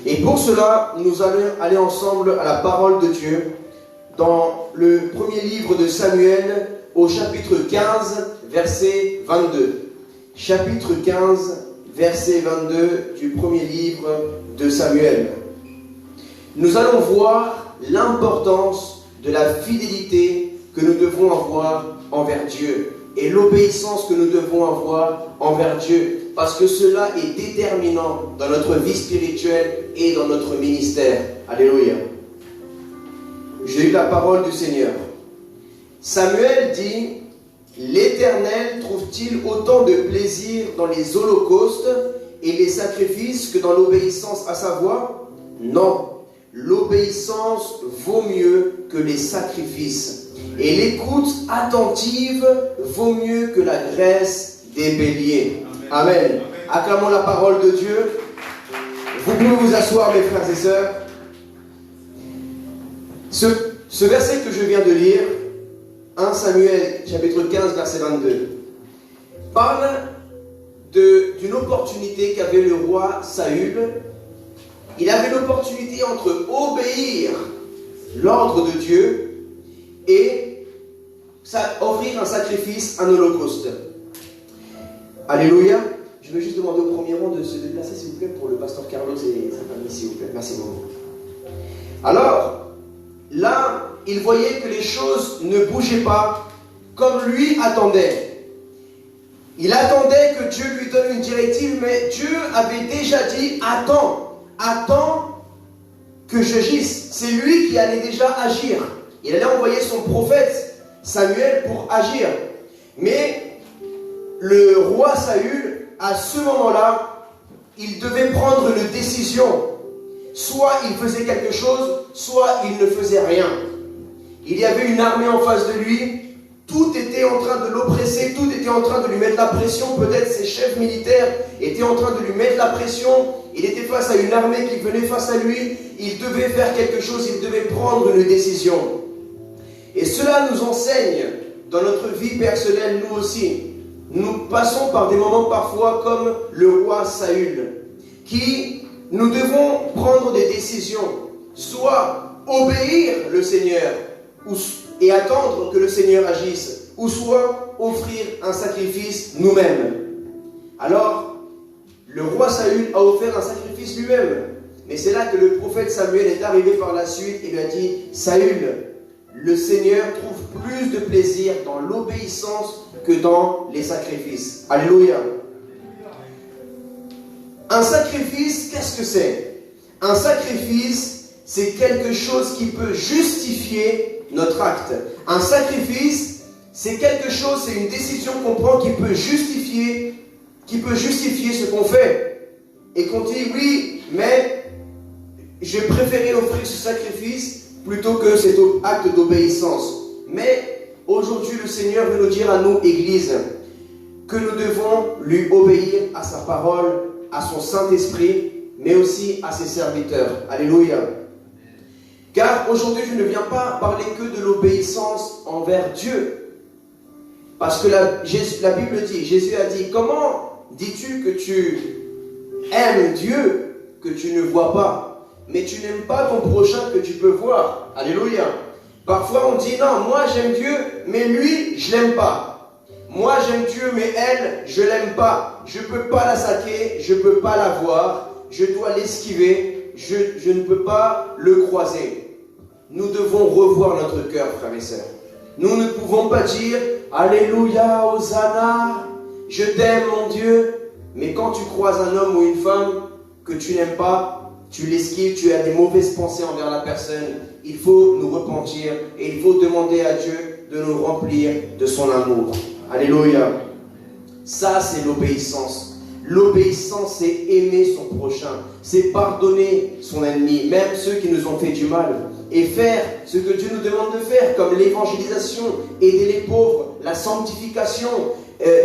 Et pour cela, nous allons aller ensemble à la parole de Dieu dans le premier livre de Samuel au chapitre 15, verset 22. Chapitre 15, verset 22 du premier livre de Samuel. Nous allons voir l'importance de la fidélité que nous devons avoir envers Dieu et l'obéissance que nous devons avoir envers Dieu, parce que cela est déterminant dans notre vie spirituelle et dans notre ministère. Alléluia. J'ai eu la parole du Seigneur. Samuel dit: l'Éternel trouve-t-il autant de plaisir dans les holocaustes et les sacrifices que dans l'obéissance à sa voix? Non. L'obéissance vaut mieux que les sacrifices, et l'écoute attentive vaut mieux que la graisse des béliers. Amen. Amen. Acclamons la parole de Dieu. Vous pouvez vous asseoir, mes frères et sœurs. Ce verset que je viens de lire, 1 Samuel chapitre 15 verset 22, parle d'une opportunité qu'avait le roi Saül. Il avait l'opportunité entre obéir l'ordre de Dieu et offrir un sacrifice, un holocauste. Alléluia. Je vais juste demander au premier rang de se déplacer, s'il vous plaît, pour le pasteur Carlos et sa famille, s'il vous plaît. Merci beaucoup. Alors, là, il voyait que les choses ne bougeaient pas comme lui attendait. Il attendait que Dieu lui donne une directive, mais Dieu avait déjà dit: attends que j'agisse. C'est lui qui allait déjà agir. Il allait envoyer son prophète Samuel pour agir. Mais le roi Saül, à ce moment-là, il devait prendre une décision. Soit il faisait quelque chose, soit il ne faisait rien. Il y avait une armée en face de lui. Tout était en train de l'oppresser, tout était en train de lui mettre la pression. Peut-être ses chefs militaires étaient en train de lui mettre la pression. Il était face à une armée qui venait face à lui. Il devait faire quelque chose, il devait prendre une décision. Et cela nous enseigne dans notre vie personnelle, nous aussi. Nous passons par des moments parfois comme le roi Saül, qui nous devons prendre des décisions. Soit obéir le Seigneur et attendre que le Seigneur agisse, ou soit offrir un sacrifice nous-mêmes. Alors, le roi Saül a offert un sacrifice lui-même. Mais c'est là que le prophète Samuel est arrivé par la suite et lui a dit: Saül, le Seigneur trouve plus de plaisir dans l'obéissance que dans les sacrifices. Alléluia. Un sacrifice, qu'est-ce que c'est? Un sacrifice, c'est quelque chose qui peut justifier notre acte. Un sacrifice, c'est quelque chose, c'est une décision qu'on prend qui peut justifier ce qu'on fait. Et qu'on dit: oui, mais j'ai préféré offrir ce sacrifice plutôt que cet acte d'obéissance. Mais aujourd'hui, le Seigneur veut nous dire à nous, Église, que nous devons lui obéir à sa parole, à son Saint-Esprit, mais aussi à ses serviteurs. Alléluia. Car aujourd'hui, je ne viens pas parler que de l'obéissance envers Dieu. Parce que la Bible dit, Jésus a dit: comment dis-tu que tu aimes Dieu que tu ne vois pas, mais tu n'aimes pas ton prochain que tu peux voir? Alléluia. Parfois on dit: non, moi j'aime Dieu, mais lui, je l'aime pas. Moi j'aime Dieu, mais elle, je l'aime pas. Je ne peux pas la saquer, je ne peux pas la voir, je dois l'esquiver, je ne peux pas le croiser. Nous devons revoir notre cœur, frères et sœurs. Nous ne pouvons pas dire: Alléluia, Hosanna, je t'aime mon Dieu. Mais quand tu croises un homme ou une femme que tu n'aimes pas, tu l'esquives, tu as des mauvaises pensées envers la personne. Il faut nous repentir et il faut demander à Dieu de nous remplir de son amour. Alléluia. Ça, c'est l'obéissance. L'obéissance, c'est aimer son prochain. C'est pardonner son ennemi, même ceux qui nous ont fait du mal. Et faire ce que Dieu nous demande de faire, comme l'évangélisation, aider les pauvres, la sanctification,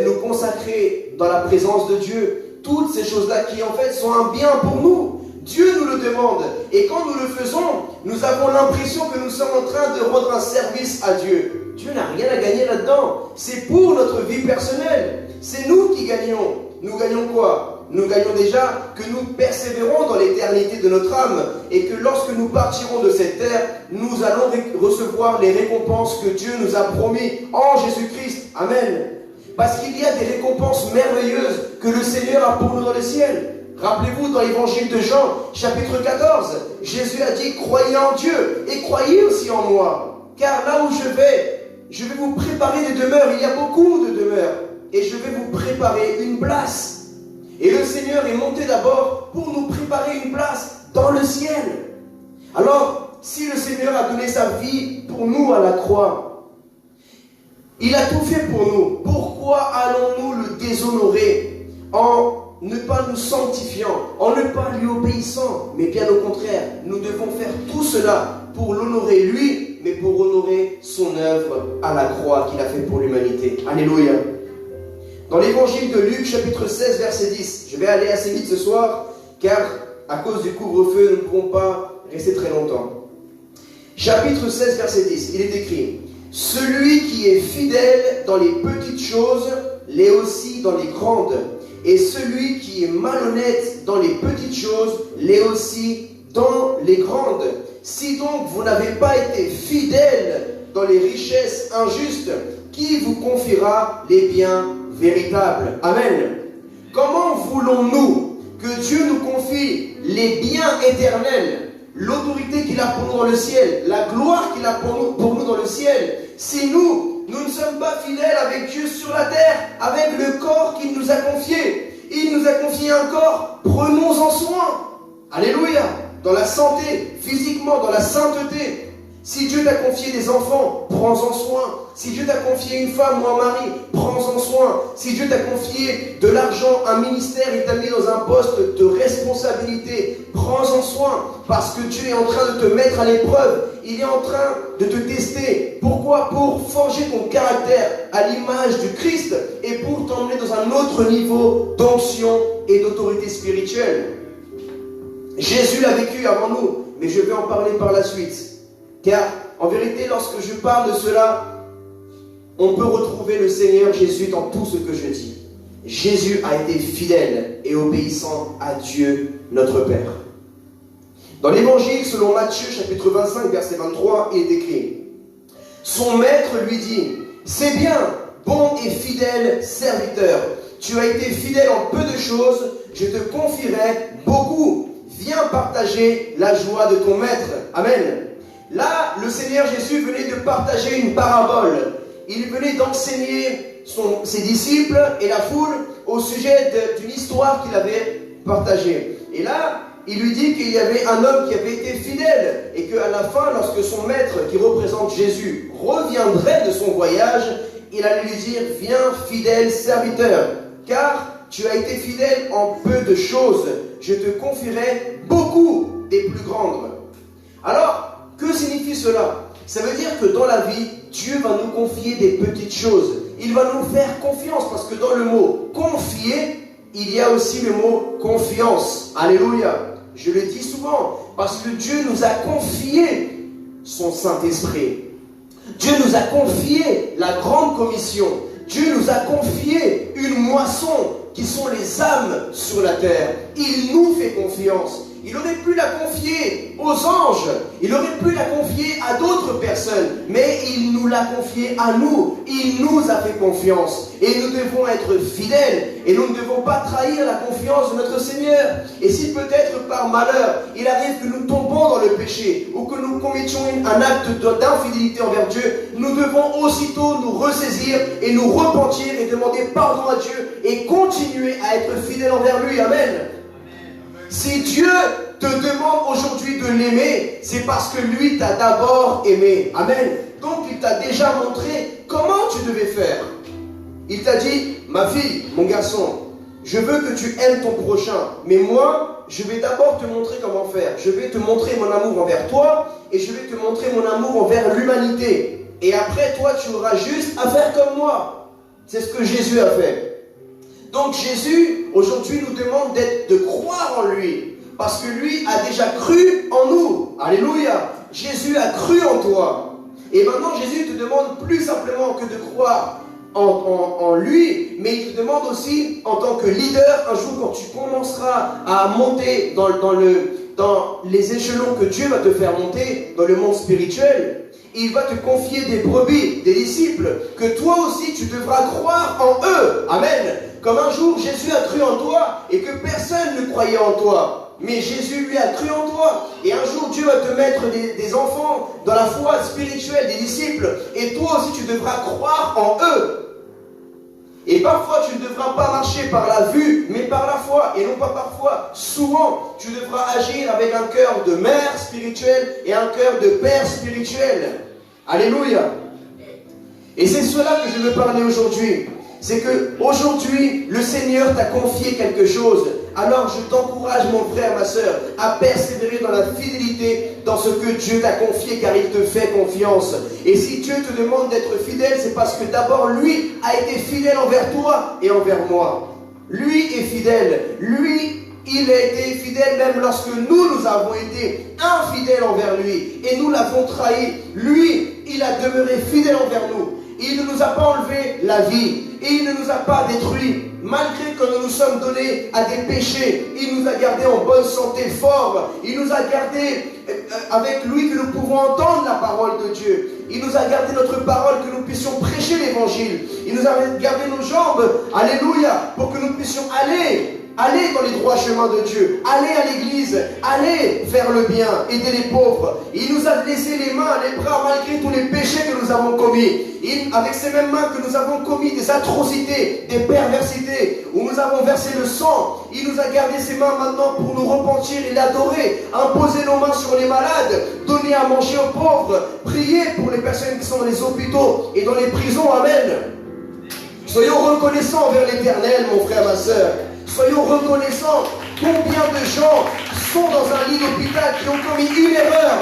nous consacrer dans la présence de Dieu. Toutes ces choses-là qui, en fait, sont un bien pour nous. Dieu nous le demande. Et quand nous le faisons, nous avons l'impression que nous sommes en train de rendre un service à Dieu. Dieu n'a rien à gagner là-dedans. C'est pour notre vie personnelle. C'est nous qui gagnons. Nous gagnons quoi? nous gagnons déjà que nous persévérons dans l'éternité de notre âme et que lorsque nous partirons de cette terre, nous allons recevoir les récompenses que Dieu nous a promis en Jésus-Christ. Amen. Parce qu'il y a des récompenses merveilleuses que le Seigneur a pour nous dans le ciel. Rappelez-vous dans l'évangile de Jean, chapitre 14, Jésus a dit « Croyez en Dieu et croyez aussi en moi, car là où je vais vous préparer des demeures. Il y a beaucoup de demeures et je vais vous préparer une place. » Et le Seigneur est monté d'abord pour nous préparer une place dans le ciel. Alors, si le Seigneur a donné sa vie pour nous à la croix, il a tout fait pour nous. Pourquoi allons-nous le déshonorer en ne pas nous sanctifiant, en ne pas lui obéissant? Mais bien au contraire, nous devons faire tout cela pour l'honorer lui, mais pour honorer son œuvre à la croix qu'il a fait pour l'humanité. Alléluia. Dans l'évangile de Luc, chapitre 16, verset 10, je vais aller assez vite ce soir, car à cause du couvre-feu, nous ne pourrons pas rester très longtemps. Chapitre 16, verset 10, il est écrit « Celui qui est fidèle dans les petites choses, l'est aussi dans les grandes. Et celui qui est malhonnête dans les petites choses, l'est aussi dans les grandes. Si donc vous n'avez pas été fidèle dans les richesses injustes, qui vous confiera les biens véritables? » Amen. Comment voulons-nous que Dieu nous confie les biens éternels, l'autorité qu'il a pour nous dans le ciel, la gloire qu'il a pour nous dans le ciel, si nous ne sommes pas fidèles avec Dieu sur la terre, avec le corps qu'il nous a confié? Il nous a confié un corps, prenons-en soin. Alléluia. Dans la santé, physiquement, dans la sainteté. Si Dieu t'a confié des enfants, prends-en soin. Si Dieu t'a confié une femme ou un mari, prends-en soin. Si Dieu t'a confié de l'argent, un ministère, il t'a mis dans un poste de responsabilité, prends-en soin. Parce que Dieu est en train de te mettre à l'épreuve. Il est en train de te tester. Pourquoi? Pour forger ton caractère à l'image du Christ et pour t'emmener dans un autre niveau d'onction et d'autorité spirituelle. Jésus l'a vécu avant nous, mais je vais en parler par la suite. Car, en vérité, lorsque je parle de cela, on peut retrouver le Seigneur Jésus dans tout ce que je dis. Jésus a été fidèle et obéissant à Dieu, notre Père. Dans l'évangile, selon Matthieu, chapitre 25, verset 23, il est écrit « Son maître lui dit, c'est bien, bon et fidèle serviteur. Tu as été fidèle en peu de choses, je te confierai beaucoup. Viens partager la joie de ton maître. » Amen. Là, le Seigneur Jésus venait de partager une parabole. Il venait d'enseigner ses disciples et la foule au sujet d'une histoire qu'il avait partagée. Et là, il lui dit qu'il y avait un homme qui avait été fidèle et qu'à la fin, lorsque son maître, qui représente Jésus, reviendrait de son voyage, il allait lui dire « Viens, fidèle serviteur, car tu as été fidèle en peu de choses. Je te confierai beaucoup des plus grandes. » Alors, que signifie cela? Ça veut dire que dans la vie, Dieu va nous confier des petites choses. Il va nous faire confiance parce que dans le mot « confier », il y a aussi le mot « confiance ». Alléluia. Je le dis souvent parce que Dieu nous a confié son Saint-Esprit. Dieu nous a confié la grande commission. Dieu nous a confié une moisson qui sont les âmes sur la terre. Il nous fait confiance. Il aurait pu la confier aux anges, il aurait pu la confier à d'autres personnes, mais il nous l'a confiée à nous. Il nous a fait confiance et nous devons être fidèles et nous ne devons pas trahir la confiance de notre Seigneur. Et si peut-être par malheur, il arrive que nous tombons dans le péché ou que nous commettions un acte d'infidélité envers Dieu, nous devons aussitôt nous ressaisir et nous repentir et demander pardon à Dieu et continuer à être fidèles envers lui. Amen. Si Dieu te demande aujourd'hui de l'aimer, c'est parce que lui t'a d'abord aimé. Amen. Donc il t'a déjà montré comment tu devais faire. Il t'a dit, ma fille, mon garçon, je veux que tu aimes ton prochain. Mais moi, je vais d'abord te montrer comment faire. Je vais te montrer mon amour envers toi et je vais te montrer mon amour envers l'humanité. Et après, toi, tu auras juste à faire comme moi. C'est ce que Jésus a fait. Donc Jésus, aujourd'hui, nous demande de croire en lui. Parce que lui a déjà cru en nous. Alléluia. Jésus a cru en toi. Et maintenant, Jésus te demande plus simplement que de croire en lui, mais il te demande aussi, en tant que leader, un jour quand tu commenceras à monter dans les échelons que Dieu va te faire monter, dans le monde spirituel, il va te confier des brebis, des disciples, que toi aussi tu devras croire en eux. Amen. Comme un jour Jésus a cru en toi et que personne ne croyait en toi. Mais Jésus lui a cru en toi. Et un jour Dieu va te mettre des enfants dans la foi spirituelle, des disciples. Et toi aussi tu devras croire en eux. Et parfois tu ne devras pas marcher par la vue, mais par la foi. Et non pas parfois. Souvent tu devras agir avec un cœur de mère spirituelle et un cœur de père spirituel. Alléluia. Et c'est cela que je veux parler aujourd'hui. C'est que aujourd'hui le Seigneur t'a confié quelque chose. Alors je t'encourage, mon frère, ma soeur, à persévérer dans la fidélité, dans ce que Dieu t'a confié, car il te fait confiance. Et si Dieu te demande d'être fidèle, c'est parce que d'abord lui a été fidèle envers toi et envers moi. Lui est fidèle. Lui, il a été fidèle même lorsque nous avons été infidèles envers lui et nous l'avons trahi. Lui, il a demeuré fidèle envers nous. Il ne nous a pas enlevé la vie. Et il ne nous a pas détruits. Malgré que nous nous sommes donnés à des péchés, il nous a gardés en bonne santé, forts. Il nous a gardés avec lui que nous pouvons entendre la parole de Dieu. Il nous a gardé notre parole, que nous puissions prêcher l'évangile. Il nous a gardé nos jambes, alléluia, pour que nous puissions aller dans les droits chemins de Dieu, aller à l'église, aller faire le bien, aider les pauvres. Il nous a laissé les mains, les bras, malgré tous les péchés que nous avons commis. Avec ces mêmes mains que nous avons commis des atrocités, des perversités, où nous avons versé le sang, il nous a gardé ses mains maintenant pour nous repentir et l'adorer, imposer nos mains sur les malades, donner à manger aux pauvres, prier pour les personnes qui sont dans les hôpitaux et dans les prisons. Amen. Soyons reconnaissants envers l'Éternel, mon frère, ma soeur. Soyons reconnaissants. Combien de gens sont dans un lit d'hôpital qui ont commis une erreur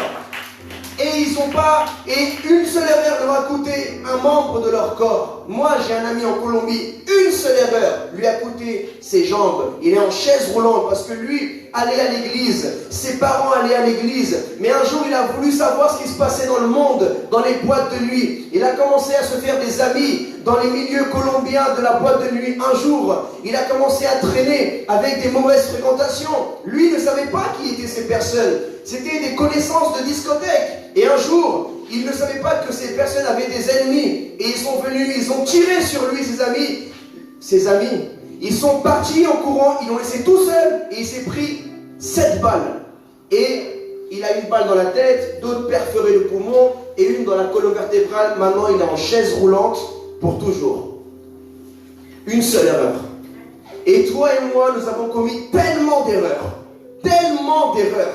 et ils n'ont pas, et une seule erreur leur a coûté un membre de leur corps. Moi, j'ai un ami en Colombie, une seule erreur lui a coûté ses jambes. Il est en chaise roulante parce que lui allait à l'église, ses parents allaient à l'église, mais un jour il a voulu savoir ce qui se passait dans le monde, dans les boîtes de nuit. Il a commencé à se faire des amis dans les milieux colombiens de la boîte de nuit. Un jour, il a commencé à traîner avec des mauvaises fréquentations. Lui ne savait pas qui étaient ces personnes. C'était des connaissances de discothèque. Et un jour, il ne savait pas que ces personnes avaient des ennemis. Et ils sont venus, ils ont tiré sur lui, ses amis. Ils sont partis en courant, ils l'ont laissé tout seul. Et il s'est pris 7 balles. Et il a une balle dans la tête, d'autres perforé le poumon et une dans la colonne vertébrale. Maintenant, il est en chaise roulante pour toujours. Une seule erreur. Et toi et moi, nous avons commis tellement d'erreurs. Tellement d'erreurs.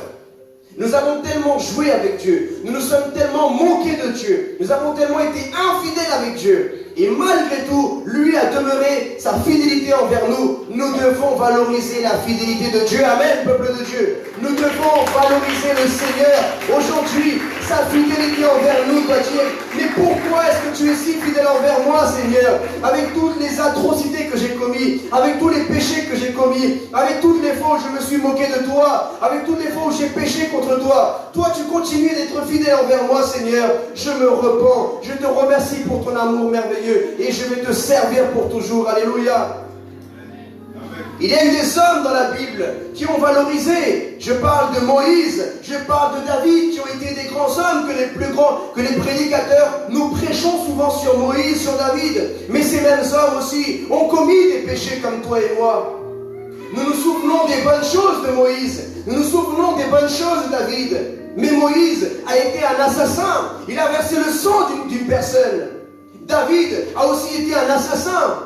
Nous avons tellement joué avec Dieu. Nous nous sommes tellement moqués de Dieu. Nous avons tellement été infidèles avec Dieu. Et malgré tout, lui a demeuré sa fidélité envers nous. Nous devons valoriser la fidélité de Dieu. Amen, peuple de Dieu. Nous devons valoriser le Seigneur. Aujourd'hui, sa fidélité envers nous doit dire: mais pourquoi est-ce que tu es si fidèle envers moi, Seigneur? Avec toutes les atrocités que j'ai commises, avec tous les péchés que j'ai commis, avec toutes les fois où je me suis moqué de toi, avec toutes les fois où j'ai péché contre toi, toi tu continues d'être fidèle envers moi, Seigneur. Je me repens, je te remercie pour ton amour merveilleux et je vais te servir pour toujours. Alléluia. Il y a eu des hommes dans la Bible qui ont valorisé. Je parle de Moïse, je parle de David, qui ont été des grands hommes que les plus grands, que les prédicateurs. Nous prêchons souvent sur Moïse, sur David. Mais ces mêmes hommes aussi ont commis des péchés comme toi et moi. Nous nous souvenons des bonnes choses de Moïse. Nous nous souvenons des bonnes choses de David. Mais Moïse a été un assassin. Il a versé le sang d'une personne. David a aussi été un assassin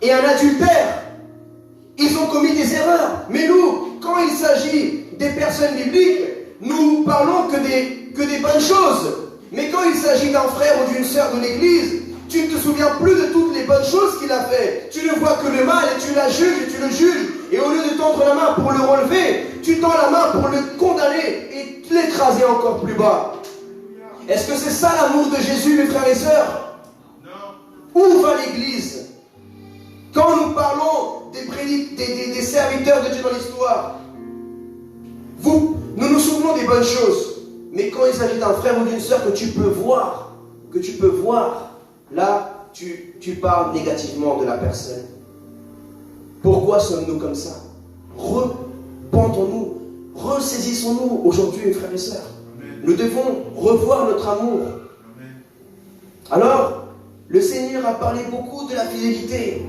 et un adultère. Ils ont commis des erreurs. Mais nous, quand il s'agit des personnes bibliques, nous parlons que des bonnes choses. Mais quand il s'agit d'un frère ou d'une sœur de l'église, tu ne te souviens plus de toutes les bonnes choses qu'il a fait. Tu ne vois que le mal et tu la juges et tu le juges. Et au lieu de tendre la main pour le relever, tu tends la main pour le condamner et l'écraser encore plus bas. Est-ce que c'est ça l'amour de Jésus, mes frères et sœurs? Non. Où va l'église? Quand nous parlons des serviteurs de Dieu dans l'histoire, nous nous souvenons des bonnes choses. Mais quand il s'agit d'un frère ou d'une sœur que tu peux voir, là, tu parles négativement de la personne? Pourquoi sommes-nous comme ça? Repentons-nous, ressaisissons-nous aujourd'hui, frères et sœurs. Nous devons revoir notre amour. Alors, le Seigneur a parlé beaucoup de la fidélité.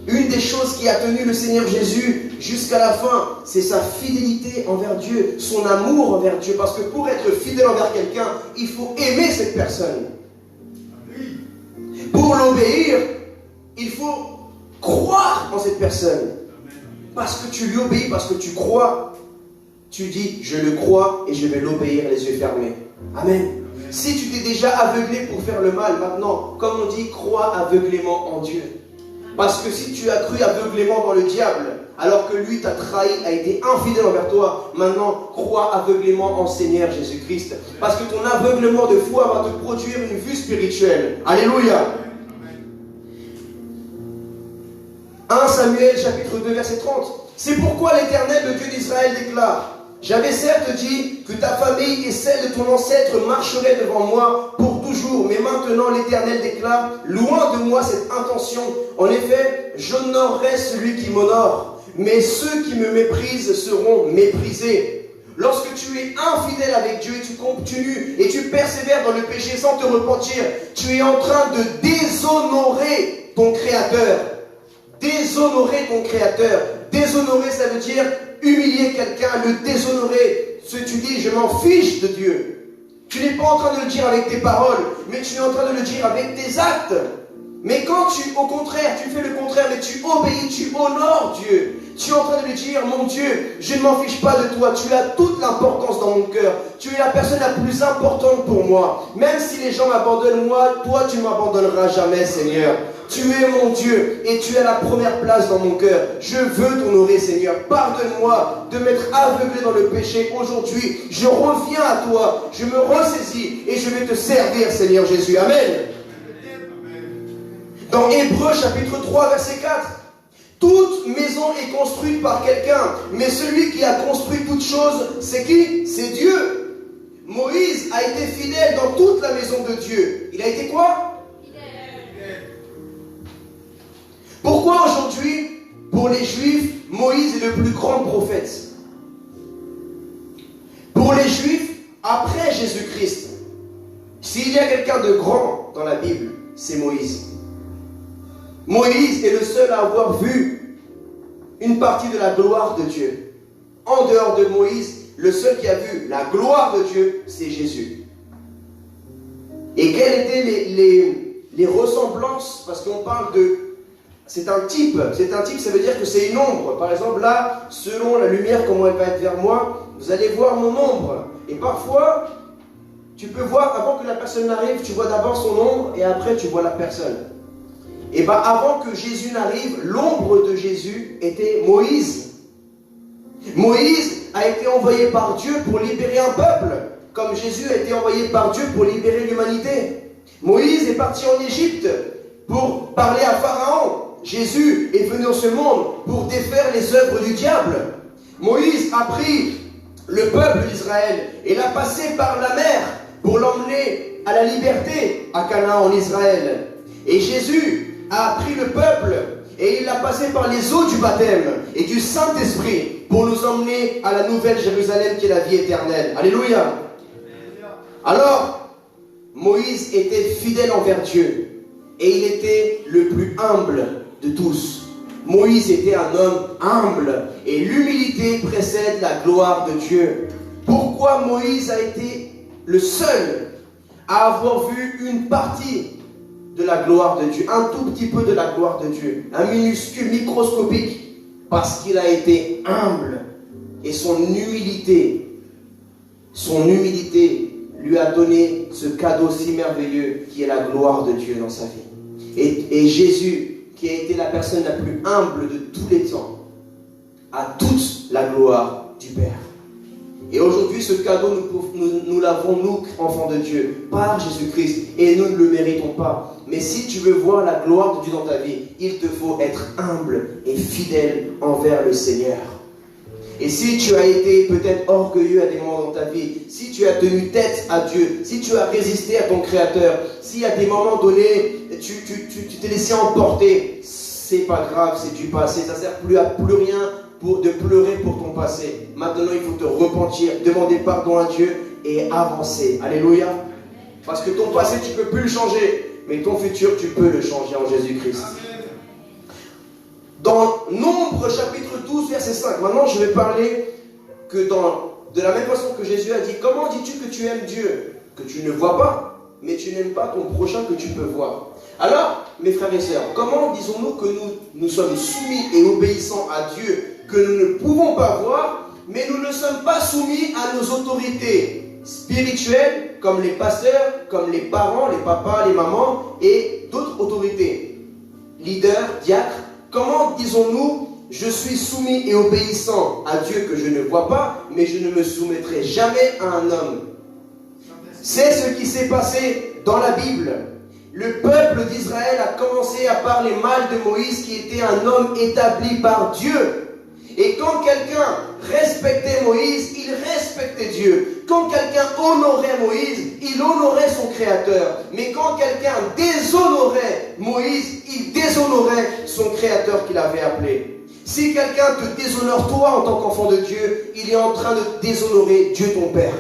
Une des choses qui a tenu le Seigneur Jésus jusqu'à la fin, c'est sa fidélité envers Dieu, son amour envers Dieu. Parce que pour être fidèle envers quelqu'un, il faut aimer cette personne. Pour l'obéir, il faut croire en cette personne. Parce que tu lui obéis, parce que tu crois, tu dis, je le crois et je vais l'obéir les yeux fermés. Amen. Si tu t'es déjà aveuglé pour faire le mal, maintenant, comme on dit, crois aveuglément en Dieu. Parce que si tu as cru aveuglément dans le diable, alors que lui t'a trahi, a été infidèle envers toi, maintenant, crois aveuglément en Seigneur Jésus-Christ. Parce que ton aveuglement de foi va te produire une vue spirituelle. Alléluia. 1 Samuel chapitre 2 verset 30. C'est pourquoi l'Éternel, le Dieu d'Israël, déclare: j'avais certes dit que ta famille et celle de ton ancêtre marcheraient devant moi pour toujours. Mais maintenant l'Éternel déclare: loin de moi cette intention. En effet, j'honorerai celui qui m'honore, mais ceux qui me méprisent seront méprisés. Lorsque tu es infidèle avec Dieu et tu continues et tu persévères dans le péché sans te repentir, tu es en train de déshonorer ton Créateur. Déshonorer ton Créateur. Déshonorer, ça veut dire humilier quelqu'un, le déshonorer. Ce que tu dis, je m'en fiche de Dieu. Tu n'es pas en train de le dire avec tes paroles, mais tu es en train de le dire avec tes actes. Mais quand au contraire, tu fais le contraire, mais tu obéis, tu honores Dieu. Tu es en train de lui dire: mon Dieu, je ne m'en fiche pas de toi, tu as toute l'importance dans mon cœur. Tu es la personne la plus importante pour moi. Même si les gens m'abandonnent, moi, toi, tu ne m'abandonneras jamais, Seigneur. Tu es mon Dieu et tu es à la première place dans mon cœur. Je veux t'honorer, Seigneur. Pardonne-moi de m'être aveuglé dans le péché. Aujourd'hui, je reviens à toi, je me ressaisis et je vais te servir, Seigneur Jésus. Amen. Dans Hébreux chapitre 3 verset 4, toute maison est construite par quelqu'un, mais celui qui a construit toute chose, c'est qui? C'est Dieu. Moïse a été fidèle dans toute la maison de Dieu. Il a été quoi? Pourquoi aujourd'hui, pour les Juifs, Moïse est le plus grand prophète? Pour les Juifs, après Jésus-Christ, s'il y a quelqu'un de grand dans la Bible, c'est Moïse. Moïse est le seul à avoir vu une partie de la gloire de Dieu. En dehors de Moïse, le seul qui a vu la gloire de Dieu, c'est Jésus. Et quelles étaient les ressemblances? Parce qu'on parle de... C'est un type, ça veut dire que c'est une ombre. Par exemple, là, selon la lumière, comment elle va être vers moi, vous allez voir mon ombre. Et parfois, tu peux voir, avant que la personne n'arrive, tu vois d'abord son ombre et après tu vois la personne. Et bien, avant que Jésus n'arrive, l'ombre de Jésus était Moïse. Moïse a été envoyé par Dieu pour libérer un peuple, comme Jésus a été envoyé par Dieu pour libérer l'humanité. Moïse est parti en Égypte pour parler à Pharaon. Jésus est venu dans ce monde pour défaire les œuvres du diable. Moïse a pris le peuple d'Israël et l'a passé par la mer pour l'emmener à la liberté à Canaan en Israël. Et Jésus a pris le peuple et il l'a passé par les eaux du baptême et du Saint-Esprit pour nous emmener à la nouvelle Jérusalem qui est la vie éternelle. Alléluia. Alors, Moïse était fidèle envers Dieu et il était le plus humble de tous. Moïse était un homme humble et l'humilité précède la gloire de Dieu. Pourquoi Moïse a été le seul à avoir vu une partie de la gloire de Dieu, un tout petit peu de la gloire de Dieu, un minuscule, microscopique? Parce qu'il a été humble et son humilité lui a donné ce cadeau si merveilleux qui est la gloire de Dieu dans sa vie. Et Jésus, qui a été la personne la plus humble de tous les temps, a toute la gloire du Père. Et aujourd'hui, ce cadeau, nous l'avons, nous, enfants de Dieu, par Jésus-Christ, et nous ne le méritons pas. Mais si tu veux voir la gloire de Dieu dans ta vie, il te faut être humble et fidèle envers le Seigneur. Et si tu as été peut-être orgueilleux à des moments dans ta vie, si tu as tenu tête à Dieu, si tu as résisté à ton Créateur, si à des moments donnés, tu t'es laissé emporter, c'est pas grave, c'est du passé, ça ne sert plus à plus rien de pleurer pour ton passé. Maintenant, il faut te repentir, demander pardon à Dieu et avancer. Alléluia. Parce que ton passé, tu ne peux plus le changer, mais ton futur, tu peux le changer en Jésus-Christ. Dans Nombre chapitre 12, verset 5, maintenant je vais parler que de la même façon que Jésus a dit, comment dis-tu que tu aimes Dieu, que tu ne vois pas, mais tu n'aimes pas ton prochain que tu peux voir. Alors, mes frères et sœurs, comment disons-nous que nous sommes soumis et obéissants à Dieu, que nous ne pouvons pas voir, mais nous ne sommes pas soumis à nos autorités spirituelles, comme les pasteurs, comme les parents, les papas, les mamans, et d'autres autorités, leaders, diacres. Comment disons-nous, je suis soumis et obéissant à Dieu que je ne vois pas, mais je ne me soumettrai jamais à un homme. C'est ce qui s'est passé dans la Bible. Le peuple d'Israël a commencé à parler mal de Moïse, qui était un homme établi par Dieu. Et quand quelqu'un respectait Moïse, il respectait Dieu. Quand quelqu'un honorait Moïse, il honorait son Créateur. Mais quand quelqu'un déshonorait Moïse, il déshonorait son Créateur qu'il avait appelé. Si quelqu'un te déshonore toi en tant qu'enfant de Dieu, il est en train de déshonorer Dieu ton Père.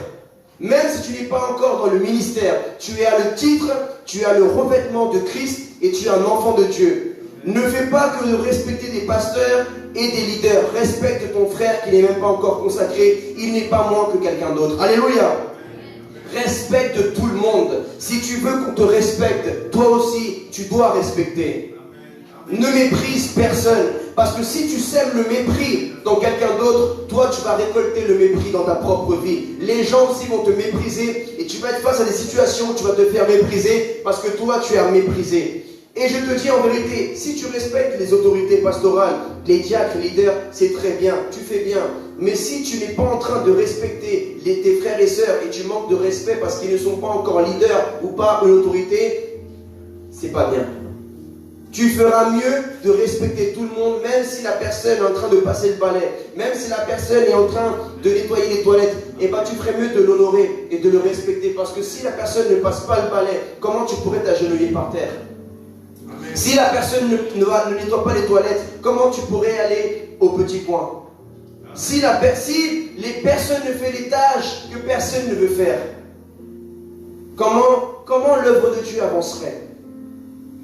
Même si tu n'es pas encore dans le ministère, tu as le titre, tu as le revêtement de Christ et tu es un enfant de Dieu. Ne fais pas que de respecter des pasteurs et des leaders. Respecte ton frère qui n'est même pas encore consacré. Il n'est pas moins que quelqu'un d'autre. Alléluia. Respecte tout le monde. Si tu veux qu'on te respecte, toi aussi, tu dois respecter. Ne méprise personne. Parce que si tu sèmes le mépris dans quelqu'un d'autre, toi tu vas récolter le mépris dans ta propre vie. Les gens aussi vont te mépriser et tu vas être face à des situations où tu vas te faire mépriser parce que toi tu es méprisé. Et je te dis en vérité, si tu respectes les autorités pastorales, les diacres, les leaders, c'est très bien, tu fais bien. Mais si tu n'es pas en train de respecter tes frères et sœurs et tu manques de respect parce qu'ils ne sont pas encore leaders ou pas une autorité, c'est pas bien. Tu feras mieux de respecter tout le monde, même si la personne est en train de passer le balai, même si la personne est en train de nettoyer les toilettes, et ben tu ferais mieux de l'honorer et de le respecter. Parce que si la personne ne passe pas le balai, comment tu pourrais t'agenouiller par terre? Si la personne ne nettoie pas les toilettes, comment tu pourrais aller au petit coin? Si les personnes ne font les tâches que personne ne veut faire, comment l'œuvre de Dieu avancerait?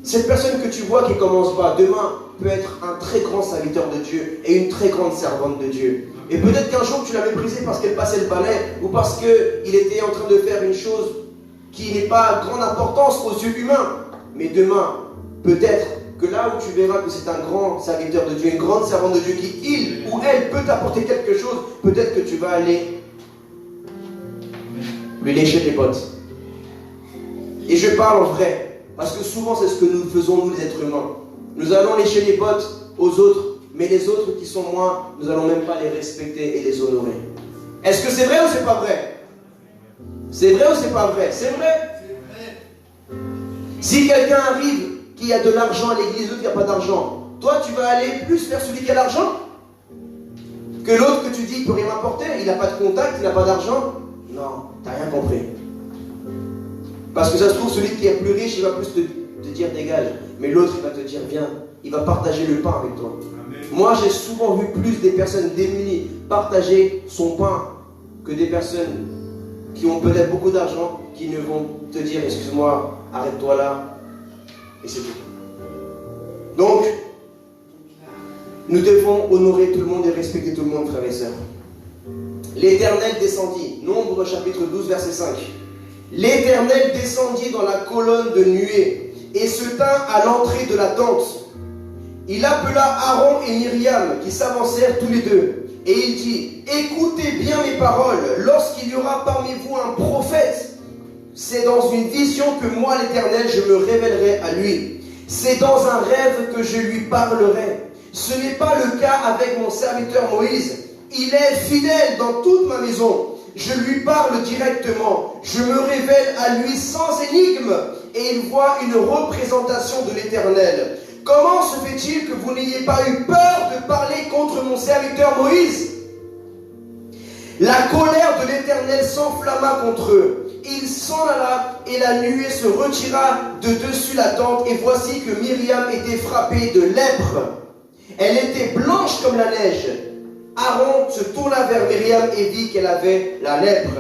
Cette personne que tu vois qui ne commence pas, demain peut être un très grand serviteur de Dieu et une très grande servante de Dieu. Et peut-être qu'un jour tu l'as méprisé parce qu'elle passait le balai ou parce qu'il était en train de faire une chose qui n'est pas grande importance aux yeux humains. Mais demain, peut-être que là où tu verras que c'est un grand serviteur de Dieu, une grande servante de Dieu qui, il ou elle, peut t'apporter quelque chose, peut-être que tu vas aller lui lécher les bottes. Et je parle en vrai. Parce que souvent, c'est ce que nous faisons, nous les êtres humains. Nous allons lécher les bottes aux autres, mais les autres qui sont moins, nous n'allons même pas les respecter et les honorer. Est-ce que c'est vrai ou c'est pas vrai? C'est vrai ou c'est pas vrai? C'est vrai. Si quelqu'un arrive qui a de l'argent à l'église, l'autre qui n'a pas d'argent, toi, tu vas aller plus vers celui qui a l'argent que l'autre que tu dis qu'il ne peut rien m'apporter. Il n'a pas de contact, il n'a pas d'argent. Non, tu n'as rien compris. Parce que ça se trouve, celui qui est plus riche, il va plus te dire dégage. Mais l'autre, il va te dire viens. Il va partager le pain avec toi. Amen. Moi, j'ai souvent vu plus des personnes démunies partager son pain que des personnes qui ont peut-être beaucoup d'argent, qui ne vont te dire excuse-moi, arrête-toi là. Et c'est tout. Donc, nous devons honorer tout le monde et respecter tout le monde, frères et sœurs. L'Éternel descendit. Nombre chapitre 12, verset 5. L'Éternel descendit dans la colonne de nuée et se tint à l'entrée de la tente. Il appela Aaron et Myriam qui s'avancèrent tous les deux. Et il dit, écoutez bien mes paroles, lorsqu'il y aura parmi vous un prophète, c'est dans une vision que moi l'Éternel je me révélerai à lui. C'est dans un rêve que je lui parlerai. Ce n'est pas le cas avec mon serviteur Moïse. Il est fidèle dans toute ma maison. Je lui parle directement, je me révèle à lui sans énigme, et il voit une représentation de l'Éternel. Comment se fait-il que vous n'ayez pas eu peur de parler contre mon serviteur Moïse? La colère de l'Éternel s'enflamma contre eux. Il s'en alla et la nuée se retira de dessus la tente. Et voici que Myriam était frappée de lèpre. Elle était blanche comme la neige. Aaron se tourna vers Myriam et vit qu'elle avait la lèpre.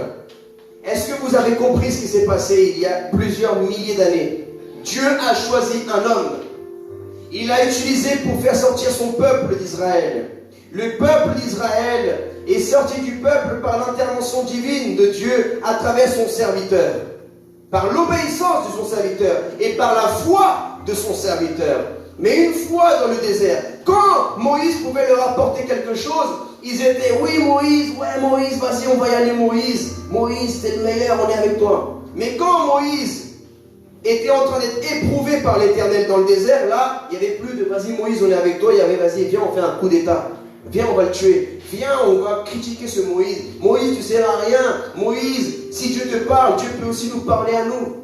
Est-ce que vous avez compris ce qui s'est passé il y a plusieurs milliers d'années? Dieu a choisi un homme. Il l'a utilisé pour faire sortir son peuple d'Israël. Le peuple d'Israël est sorti du peuple par l'intervention divine de Dieu à travers son serviteur. Par l'obéissance de son serviteur et par la foi de son serviteur. Mais une fois dans le désert, quand Moïse pouvait leur apporter quelque chose, ils étaient, oui Moïse, vas-y on va y aller Moïse. Moïse, t'es le meilleur, on est avec toi. Mais quand Moïse était en train d'être éprouvé par l'Éternel dans le désert, là, il n'y avait plus de vas-y Moïse, on est avec toi, il y avait vas-y, viens, on fait un coup d'état. Viens, on va le tuer. Viens, on va critiquer ce Moïse. Moïse, tu ne sers à rien. Moïse, si Dieu te parle, Dieu peut aussi nous parler à nous.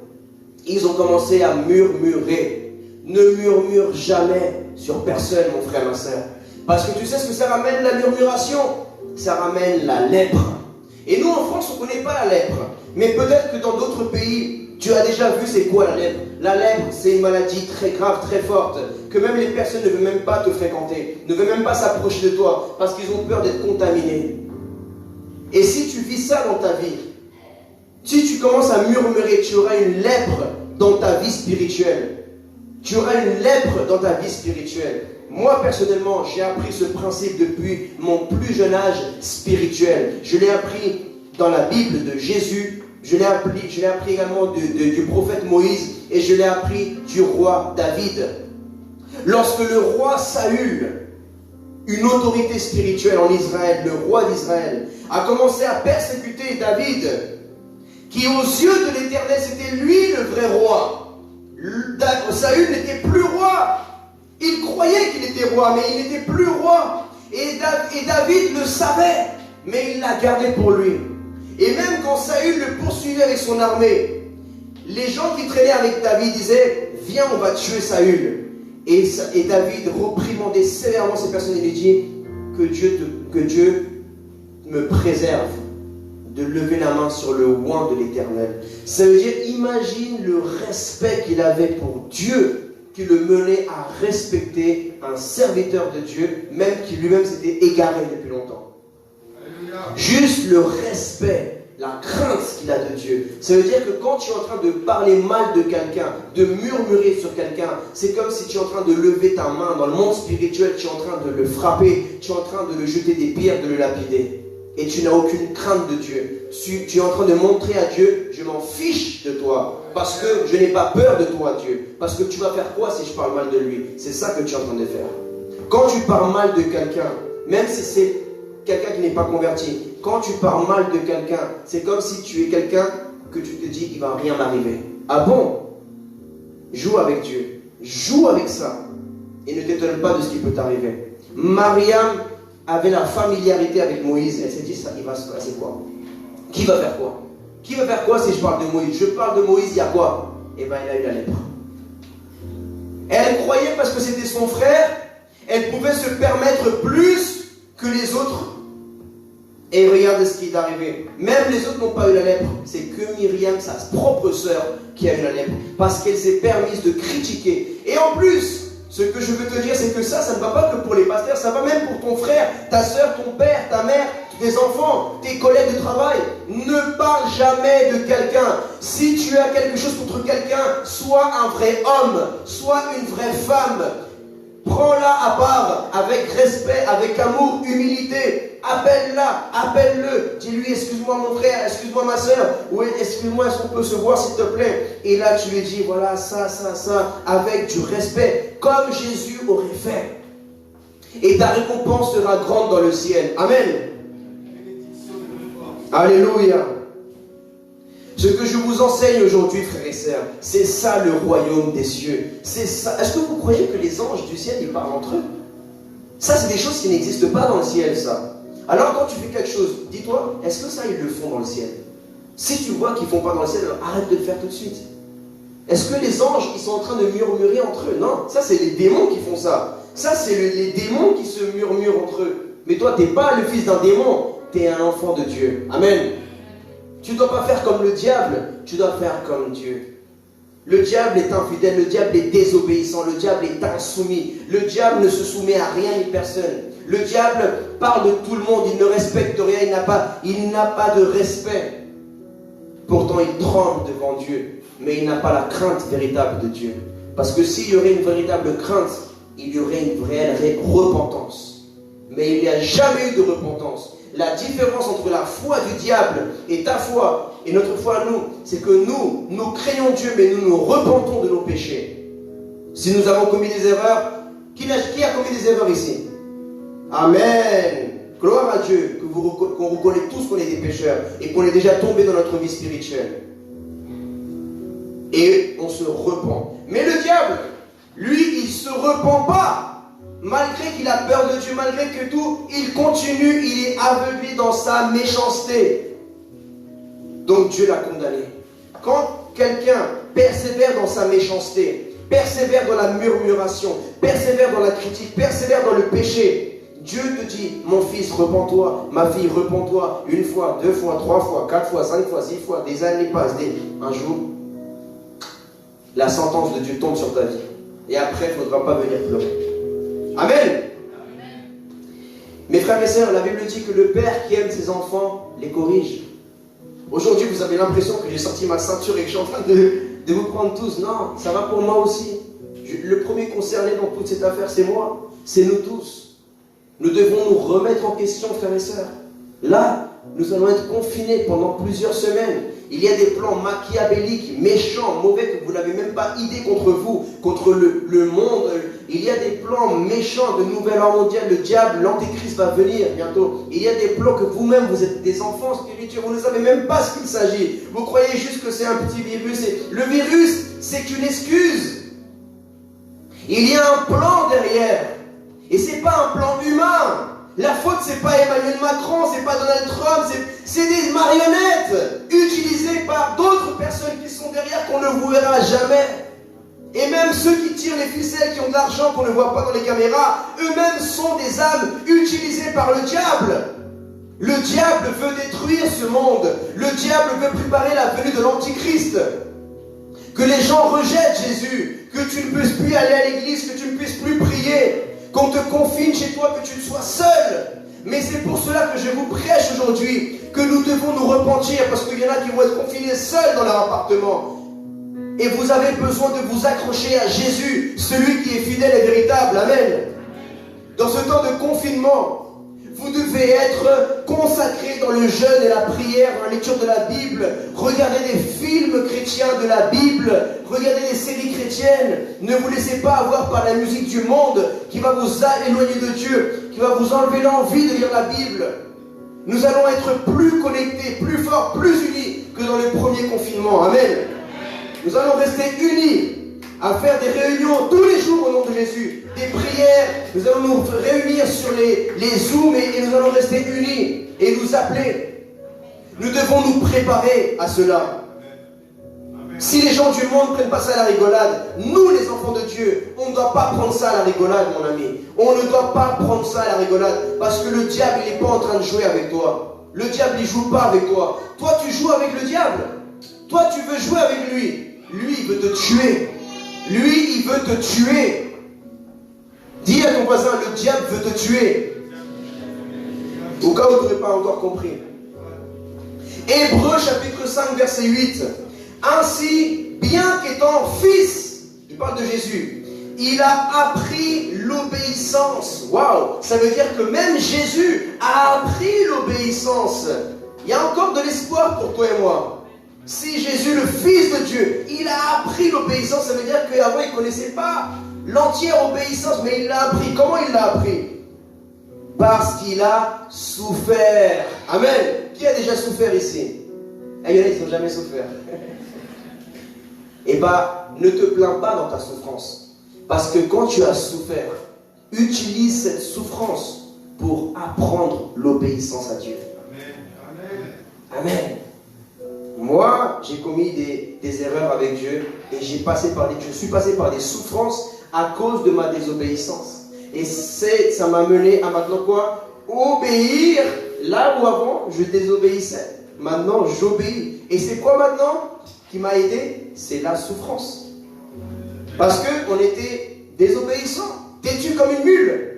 Ils ont commencé à murmurer. Ne murmure jamais sur personne, mon frère, ma soeur. Parce que tu sais ce que ça ramène, la murmuration? Ça ramène la lèpre. Et nous, en France, on ne connaît pas la lèpre. Mais peut-être que dans d'autres pays, tu as déjà vu c'est quoi la lèpre. La lèpre, c'est une maladie très grave, très forte, que même les personnes ne veulent même pas te fréquenter, ne veulent même pas s'approcher de toi, parce qu'ils ont peur d'être contaminés. Et si tu vis ça dans ta vie, si tu commences à murmurer, tu auras une lèpre dans ta vie spirituelle. Tu auras une lèpre dans ta vie spirituelle. Moi, personnellement, j'ai appris ce principe depuis mon plus jeune âge spirituel. Je l'ai appris dans la Bible de Jésus. Je l'ai appris également du prophète Moïse et je l'ai appris du roi David. Lorsque le roi Saül, une autorité spirituelle en Israël, le roi d'Israël, a commencé à persécuter David, qui aux yeux de l'Éternel, c'était lui le vrai roi. Saül n'était plus roi. Il croyait qu'il était roi, mais il n'était plus roi. Et David le savait, mais il l'a gardé pour lui. Et même quand Saül le poursuivait avec son armée, les gens qui traînaient avec David disaient, viens, on va tuer Saül. Et David reprimandait sévèrement ces personnes et lui dit, que Dieu me préserve de lever la main sur le oint de l'Éternel. Ça veut dire, imagine le respect qu'il avait pour Dieu, qui le menait à respecter un serviteur de Dieu, même qui lui-même s'était égaré depuis longtemps. Juste le respect, la crainte qu'il a de Dieu. Ça veut dire que quand tu es en train de parler mal de quelqu'un, de murmurer sur quelqu'un, c'est comme si tu es en train de lever ta main dans le monde spirituel, tu es en train de le frapper, tu es en train de le jeter des pierres, de le lapider. Et tu n'as aucune crainte de Dieu. Tu es en train de montrer à Dieu, je m'en fiche de toi, parce que je n'ai pas peur de toi, Dieu. Parce que tu vas faire quoi si je parle mal de lui? C'est ça que tu es en train de faire. Quand tu parles mal de quelqu'un, même si c'est quelqu'un qui n'est pas converti, quand tu parles mal de quelqu'un, c'est comme si tu es quelqu'un que tu te dis, il ne va rien m'arriver. Ah bon? Joue avec Dieu. Joue avec ça. Et ne t'étonne pas de ce qui peut t'arriver. Mariam avait la familiarité avec Moïse. Elle s'est dit, ça, il va se passer quoi? Qui va faire quoi? Qui va faire quoi si je parle de Moïse? Je parle de Moïse, il y a quoi? Eh bien, il a eu la lèpre. Elle croyait parce que c'était son frère, elle pouvait se permettre plus que les autres. Et regarde ce qui est arrivé. Même les autres n'ont pas eu la lèpre. C'est que Myriam, sa propre sœur, qui a eu la lèpre. Parce qu'elle s'est permise de critiquer. Et en plus, ce que je veux te dire, c'est que ça ne va pas que pour les pasteurs, ça va même pour ton frère, ta soeur, ton père, ta mère, tes enfants, tes collègues de travail. Ne parle jamais de quelqu'un. Si tu as quelque chose contre quelqu'un, sois un vrai homme, sois une vraie femme. Prends-la à part, avec respect, avec amour, humilité. Appelle-la, appelle-le. Dis-lui, excuse-moi mon frère, excuse-moi ma soeur. Ou excuse-moi, est-ce qu'on peut se voir s'il te plaît? Et là, tu lui dis, voilà, ça, avec du respect, comme Jésus aurait fait. Et ta récompense sera grande dans le ciel. Amen. Alléluia. Ce que je vous enseigne aujourd'hui, frères et sœurs, c'est ça le royaume des cieux. C'est ça. Est-ce que vous croyez que les anges du ciel, ils parlent entre eux? Ça, c'est des choses qui n'existent pas dans le ciel, ça. Alors, quand tu fais quelque chose, dis-toi, est-ce que ça, ils le font dans le ciel? Si tu vois qu'ils ne font pas dans le ciel, alors arrête de le faire tout de suite. Est-ce que les anges, ils sont en train de murmurer entre eux? Non, ça, c'est les démons qui font ça. Ça, c'est les démons qui se murmurent entre eux. Mais toi, tu n'es pas le fils d'un démon. tu es un enfant de Dieu. Amen. Tu ne dois pas faire comme le diable, tu dois faire comme Dieu. Le diable est infidèle, le diable est désobéissant, le diable est insoumis. Le diable ne se soumet à rien ni personne. Le diable parle de tout le monde, il ne respecte rien, il n'a pas de respect. Pourtant, il tremble devant Dieu, mais il n'a pas la crainte véritable de Dieu. Parce que s'il y aurait une véritable crainte, il y aurait une réelle repentance. Mais il n'y a jamais eu de repentance. La différence entre la foi du diable et ta foi et notre foi à nous, c'est que nous craignons Dieu, mais nous repentons de nos péchés. Si nous avons commis des erreurs, qui a commis des erreurs ici? Amen. Gloire à Dieu, qu'on reconnaît tous qu'on est des pécheurs et qu'on est déjà tombé dans notre vie spirituelle. Et on se repent. Mais le diable, lui, il ne se repent pas. Malgré qu'il a peur de Dieu, malgré que tout, il continue, il est aveuglé dans sa méchanceté. Donc Dieu l'a condamné. Quand quelqu'un persévère dans sa méchanceté, persévère dans la murmuration, persévère dans la critique, persévère dans le péché, Dieu te dit, mon fils, repens-toi, ma fille, repens-toi, 1 fois, 2 fois, 3 fois, 4 fois, 5 fois, 6 fois, des années passent, un jour, la sentence de Dieu tombe sur ta vie. Et après, il ne faudra pas venir pleurer. Amen. Amen. Mes frères et sœurs, la Bible dit que le père qui aime ses enfants les corrige. Aujourd'hui, vous avez l'impression que j'ai sorti ma ceinture et que je suis en train de vous prendre tous. Non, ça va pour moi aussi. Le premier concerné dans toute cette affaire, c'est moi. C'est nous tous. Nous devons nous remettre en question, frères et sœurs. Là, nous allons être confinés pendant plusieurs semaines. Il y a des plans machiavéliques, méchants, mauvais, que vous n'avez même pas idée contre vous, contre le monde. Il y a des plans méchants de nouvel ordre mondial. Le diable, l'antéchrist va venir bientôt. Il y a des plans que vous-même, vous êtes des enfants spirituels. Vous ne savez même pas ce qu'il s'agit. Vous croyez juste que c'est un petit virus. Le virus, c'est une excuse. Il y a un plan derrière. Et ce n'est pas un plan humain. La faute, c'est pas Emmanuel Macron, c'est pas Donald Trump, c'est des marionnettes utilisées par d'autres personnes qui sont derrière qu'on ne verra jamais. Et même ceux qui tirent les ficelles, qui ont de l'argent qu'on ne voit pas dans les caméras, eux-mêmes sont des âmes utilisées par le diable. Le diable veut détruire ce monde. Le diable veut préparer la venue de l'Antichrist. Que les gens rejettent Jésus, que tu ne puisses plus aller à l'église, que tu ne puisses plus prier, qu'on te confine chez toi, que tu sois seul. Mais c'est pour cela que je vous prêche aujourd'hui, que nous devons nous repentir, parce qu'il y en a qui vont être confinés seuls dans leur appartement. Et vous avez besoin de vous accrocher à Jésus, celui qui est fidèle et véritable. Amen. Dans ce temps de confinement, vous devez être consacré dans le jeûne et la prière, dans la lecture de la Bible. Regardez des films chrétiens de la Bible. Regardez des séries chrétiennes. Ne vous laissez pas avoir par la musique du monde qui va vous éloigner de Dieu, qui va vous enlever l'envie de lire la Bible. Nous allons être plus connectés, plus forts, plus unis que dans le premier confinement. Amen. Nous allons rester unis à faire des réunions tous les jours au nom de Jésus, des prières. Nous allons nous réunir sur les Zooms et nous allons rester unis et nous appeler. Nous devons nous préparer à cela. Si les gens du monde ne prennent pas ça à la rigolade, nous les enfants de Dieu, on ne doit pas prendre ça à la rigolade, mon ami. On ne doit pas prendre ça à la rigolade, parce que le diable, il n'est pas en train de jouer avec toi. Le diable, il ne joue pas avec toi. Toi, tu joues avec le diable. Toi, tu veux jouer avec lui. Lui, il veut te tuer. Lui, il veut te tuer. Dis à ton voisin, le diable veut te tuer. Au cas où tu n'aurais pas encore compris. Hébreux chapitre 5, verset 8. Ainsi, bien qu'étant fils, il parle de Jésus, il a appris l'obéissance. Waouh! Ça veut dire que même Jésus a appris l'obéissance. Il y a encore de l'espoir pour toi et moi. Si Jésus, le Fils de Dieu, il a appris l'obéissance, ça veut dire qu'avant il ne connaissait pas l'entière obéissance, mais il l'a appris. Comment il l'a appris? Parce qu'il a souffert. Amen. Qui a déjà souffert ici? Il y en a qui n'ont jamais souffert. Eh bien, ne te plains pas dans ta souffrance. Parce que quand tu as souffert, utilise cette souffrance pour apprendre l'obéissance à Dieu. Amen. Amen. Moi, j'ai commis des erreurs avec Dieu et je suis passé par des souffrances à cause de ma désobéissance. Et ça m'a mené à maintenant quoi? Obéir là où avant, je désobéissais, maintenant j'obéis. Et c'est quoi maintenant qui m'a aidé? C'est la souffrance. Parce qu'on était désobéissants, têtus comme une mule.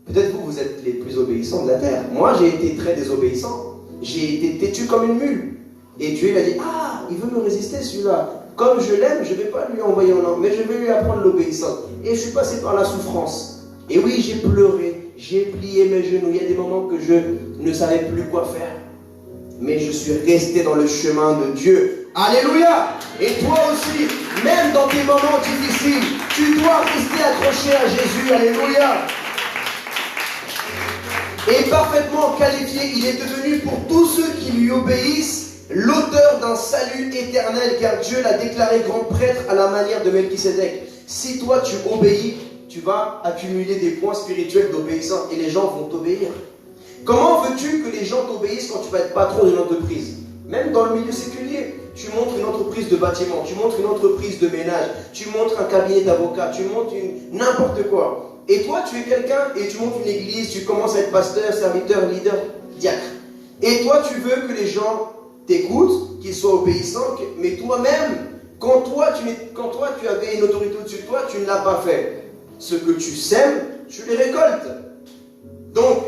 Peut-être vous êtes les plus obéissants de la terre. Moi, j'ai été très désobéissant. J'ai été têtu comme une mule. Et Dieu, il a dit, ah, il veut me résister celui-là. Comme je l'aime, je ne vais pas lui envoyer en langue, mais je vais lui apprendre l'obéissance. Et je suis passé par la souffrance. Et oui, j'ai pleuré, j'ai plié mes genoux. Il y a des moments que je ne savais plus quoi faire. Mais je suis resté dans le chemin de Dieu. Alléluia! Et toi aussi, même dans tes moments difficiles, tu dois rester accroché à Jésus. Alléluia! Et parfaitement qualifié, il est devenu pour tous ceux qui lui obéissent l'auteur d'un salut éternel, car Dieu l'a déclaré grand prêtre à la manière de Melchisédek. Si toi tu obéis, tu vas accumuler des points spirituels d'obéissance et les gens vont t'obéir. Comment veux-tu que les gens t'obéissent quand tu vas être patron d'une entreprise? Même dans le milieu séculier, tu montres une entreprise de bâtiment, tu montres une entreprise de ménage, tu montres un cabinet d'avocat, tu montres n'importe quoi. Et toi, tu es quelqu'un et tu montes une église, tu commences à être pasteur, serviteur, leader, diacre. Et toi, tu veux que les gens t'écoutent, qu'ils soient obéissants, mais toi-même, quand toi tu avais une autorité au-dessus de toi, tu ne l'as pas fait. Ce que tu sèmes, tu les récoltes. Donc,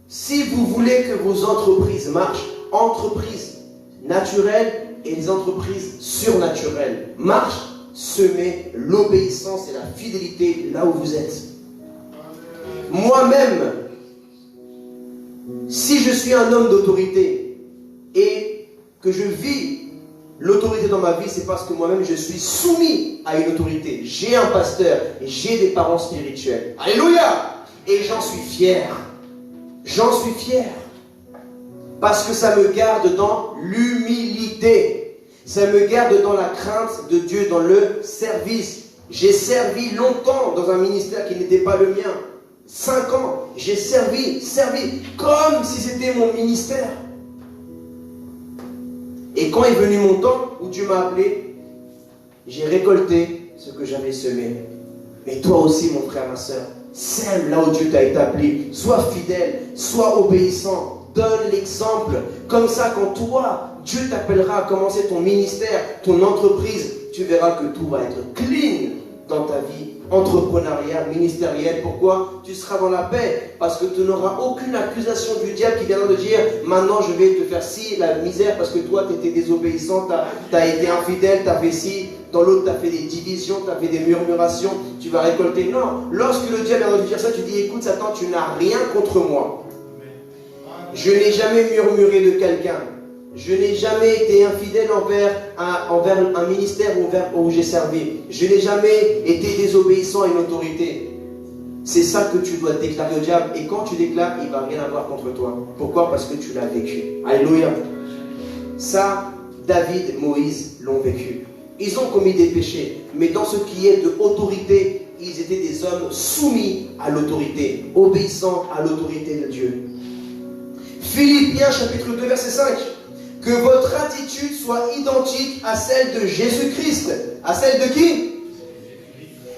si vous voulez que vos entreprises marchent, entreprises naturelles et les entreprises surnaturelles marchent, semez l'obéissance et la fidélité là où vous êtes. Moi-même, si je suis un homme d'autorité et que je vis l'autorité dans ma vie, c'est parce que moi-même je suis soumis à une autorité. J'ai un pasteur, j'ai des parents spirituels. Alléluia! Et j'en suis fier. J'en suis fier. Parce que ça me garde dans l'humilité. Ça me garde dans la crainte de Dieu, dans le service. J'ai servi longtemps dans un ministère qui n'était pas le mien. 5 ans, j'ai servi comme si c'était mon ministère. Et quand est venu mon temps où Dieu m'a appelé, j'ai récolté ce que j'avais semé. Mais toi aussi, mon frère, ma soeur, sème là où Dieu t'a établi. Sois fidèle, sois obéissant, donne l'exemple. Comme ça, quand toi, Dieu t'appellera à commencer ton ministère, ton entreprise, tu verras que tout va être clean dans ta vie entrepreneuriale, ministérielle. Pourquoi? Tu seras dans la paix, parce que tu n'auras aucune accusation du diable qui viendra te dire maintenant je vais te faire ci, la misère, parce que toi tu étais désobéissant, tu as été infidèle, tu as fait ci, dans l'autre tu as fait des divisions, tu as fait des murmurations, tu vas récolter. Non, lorsque le diable viendra te dire ça, tu dis écoute Satan, tu n'as rien contre moi. Je n'ai jamais murmuré de quelqu'un. Je n'ai jamais été infidèle envers un ministère où j'ai servi. Je n'ai jamais été désobéissant à une autorité. C'est ça que tu dois déclarer au diable. Et quand tu déclares, il ne va rien avoir contre toi. Pourquoi? Parce que tu l'as vécu. Alléluia. Ça, David, Moïse l'ont vécu. Ils ont commis des péchés. Mais dans ce qui est de autorité, ils étaient des hommes soumis à l'autorité, obéissants à l'autorité de Dieu. Philippiens chapitre 2 verset 5. Que votre attitude soit identique à celle de Jésus-Christ. À celle de qui?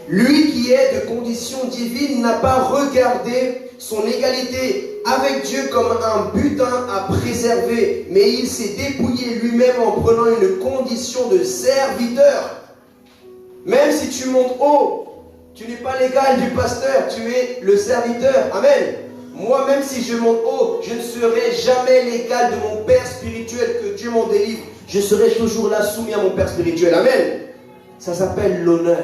Lui qui est de condition divine n'a pas regardé son égalité avec Dieu comme un butin à préserver, mais il s'est dépouillé lui-même en prenant une condition de serviteur. Même si tu montes haut, tu n'es pas l'égal du pasteur, tu es le serviteur. Amen. Moi, même si je monte haut, je ne serai jamais l'égal de mon Père spirituel, que Dieu m'en délivre. Je serai toujours là soumis à mon Père spirituel. Amen. Ça s'appelle l'honneur.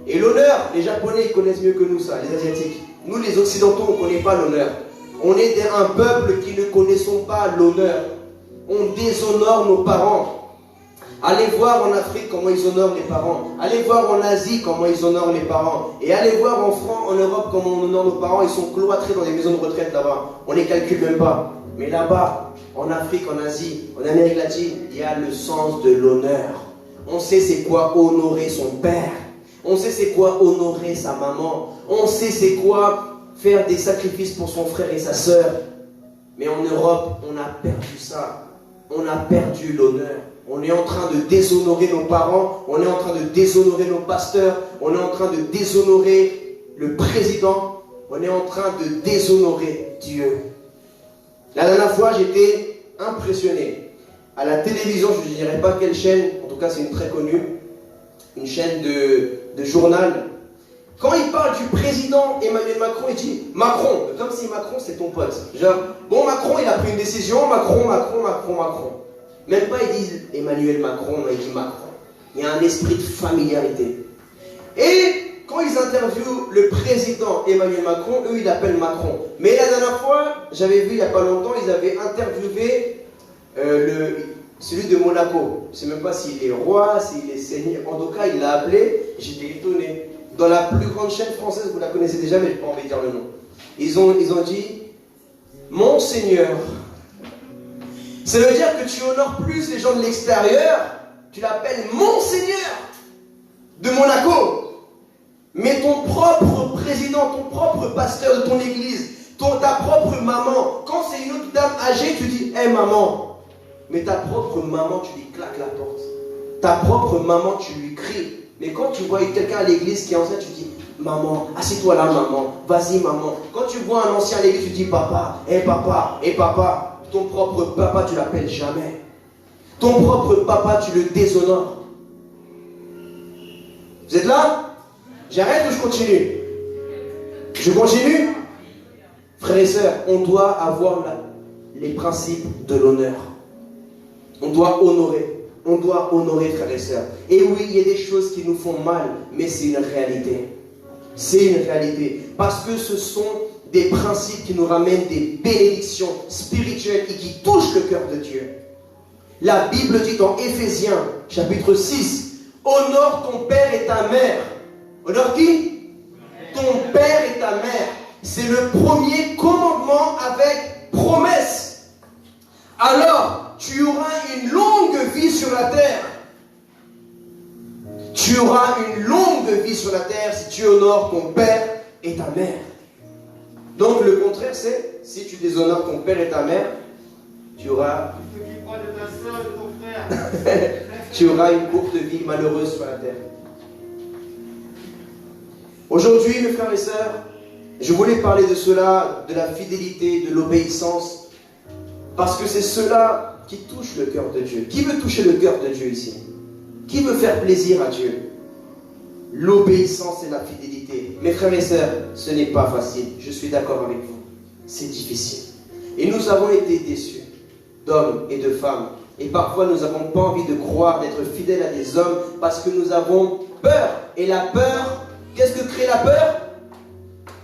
Et l'honneur, les Japonais ils connaissent mieux que nous ça, les Asiatiques. Nous, les Occidentaux, on ne connaît pas l'honneur. On est un peuple qui ne connaissons pas l'honneur. On déshonore nos parents. Allez voir en Afrique comment ils honorent les parents. Allez voir en Asie comment ils honorent les parents. Et allez voir en France, en Europe comment on honore nos parents. Ils sont cloîtrés dans des maisons de retraite là-bas. On ne les calcule même pas. Mais là-bas, en Afrique, en Asie, en Amérique latine, il y a le sens de l'honneur. On sait c'est quoi honorer son père. On sait c'est quoi honorer sa maman. On sait c'est quoi faire des sacrifices pour son frère et sa sœur. Mais en Europe, on a perdu ça. On a perdu l'honneur. On est en train de déshonorer nos parents, on est en train de déshonorer nos pasteurs, on est en train de déshonorer le président, on est en train de déshonorer Dieu. La dernière fois, j'étais impressionné. À la télévision, je ne dirais pas quelle chaîne, en tout cas c'est une très connue, une chaîne de journal. Quand il parle du président Emmanuel Macron, il dit Macron, comme si Macron c'est ton pote. Genre, bon Macron il a pris une décision, Macron. Même pas ils disent Emmanuel Macron, mais ils disent Macron. Il y a un esprit de familiarité. Et quand ils interviewent le président Emmanuel Macron, eux ils l'appellent Macron. Mais la dernière fois, j'avais vu il n'y a pas longtemps, ils avaient interviewé celui de Monaco. Je ne sais même pas s'il est roi, s'il est seigneur. En tout cas, il l'a appelé. J'étais étonné. Dans la plus grande chaîne française, vous la connaissez déjà, mais je n'ai pas envie de dire le nom. Ils ont dit Monseigneur. Ça veut dire que tu honores plus les gens de l'extérieur. Tu l'appelles Monseigneur de Monaco. Mais ton propre président, ton propre pasteur de ton église, ta propre maman, quand c'est une autre dame âgée, tu dis Hé maman. Mais ta propre maman, tu lui claques la porte. Ta propre maman, tu lui cries. Mais quand tu vois quelqu'un à l'église qui est enceinte, tu dis maman, assieds-toi là maman, vas-y maman. Quand tu vois un ancien à l'église, tu dis papa, papa. Ton propre papa, tu l'appelles jamais. Ton propre papa, tu le déshonores. Vous êtes là? J'arrête ou je continue? Je continue? Frères et sœurs, on doit avoir les principes de l'honneur. On doit honorer. On doit honorer, frères et sœurs. Et oui, il y a des choses qui nous font mal, mais c'est une réalité. C'est une réalité. Parce que ce sont des principes qui nous ramènent des bénédictions spirituelles et qui touchent le cœur de Dieu. La Bible dit dans Éphésiens, chapitre 6, honore ton père et ta mère. Honore qui? Ton père et ta mère. C'est le premier commandement avec promesse. Alors, tu auras une longue vie sur la terre. Tu auras une longue vie sur la terre si tu honores ton père et ta mère. Donc le contraire c'est, si tu déshonores ton père et ta mère, tu auras tu auras une courte vie malheureuse sur la terre. Aujourd'hui, mes frères et sœurs, je voulais parler de cela, de la fidélité, de l'obéissance, parce que c'est cela qui touche le cœur de Dieu. Qui veut toucher le cœur de Dieu ici? Qui veut faire plaisir à Dieu? L'obéissance et la fidélité. Mes frères et sœurs, ce n'est pas facile. Je suis d'accord avec vous. C'est difficile. Et nous avons été déçus d'hommes et de femmes. Et parfois, nous n'avons pas envie de croire, d'être fidèles à des hommes parce que nous avons peur. Et la peur, qu'est-ce que crée la peur?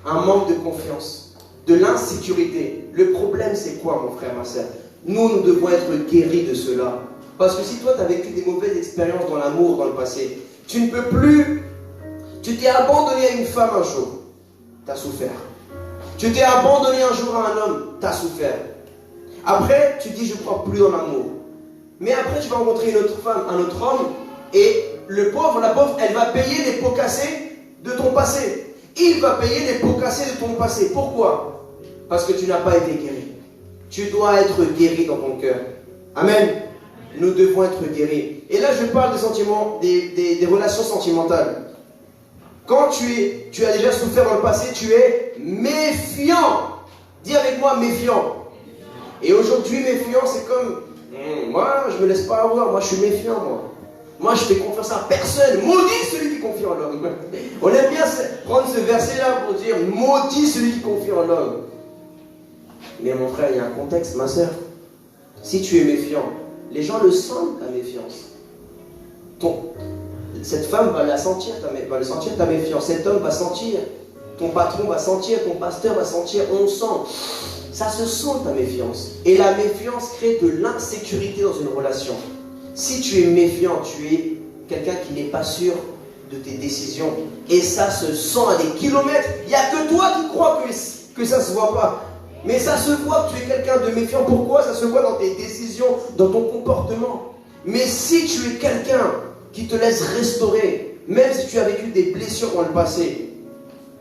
Un manque de confiance, de l'insécurité. Le problème, c'est quoi, mon frère, ma sœur? Nous devons être guéris de cela. Parce que si toi, tu as vécu des mauvaises expériences dans l'amour dans le passé, tu ne peux plus... Tu t'es abandonné à une femme un jour, tu as souffert. Tu t'es abandonné un jour à un homme, tu as souffert. Après, tu dis, je ne crois plus dans l'amour. Mais après, tu vas rencontrer une autre femme, un autre homme, et le pauvre, la pauvre, elle va payer les pots cassés de ton passé. Il va payer les pots cassés de ton passé. Pourquoi? Parce que tu n'as pas été guéri. Tu dois être guéri dans ton cœur. Amen. Nous devons être guéris. Et là, je parle des sentiments, des relations sentimentales. Quand tu as déjà souffert dans le passé, tu es méfiant. Dis avec moi, méfiant. Et aujourd'hui, méfiant, c'est comme, moi, je ne me laisse pas avoir. Moi, je suis méfiant, moi. Moi, je fais confiance à personne. Maudit celui qui confie en l'homme. On aime bien prendre ce verset-là pour dire, maudit celui qui confie en l'homme. Mais mon frère, il y a un contexte, ma soeur. Si tu es méfiant, les gens le sentent, ta méfiance. Cette femme va sentir ta méfiance. Cet homme va sentir. Ton patron va sentir. Ton pasteur va sentir. On sent. Ça se sent, ta méfiance. Et la méfiance crée de l'insécurité dans une relation. Si tu es méfiant, tu es quelqu'un qui n'est pas sûr de tes décisions. Et ça se sent à des kilomètres. Il n'y a que toi qui crois que ça ne se voit pas. Mais ça se voit que tu es quelqu'un de méfiant. Pourquoi? Ça se voit dans tes décisions, dans ton comportement. Mais si tu es quelqu'un qui te laisse restaurer, même si tu as vécu des blessures dans le passé,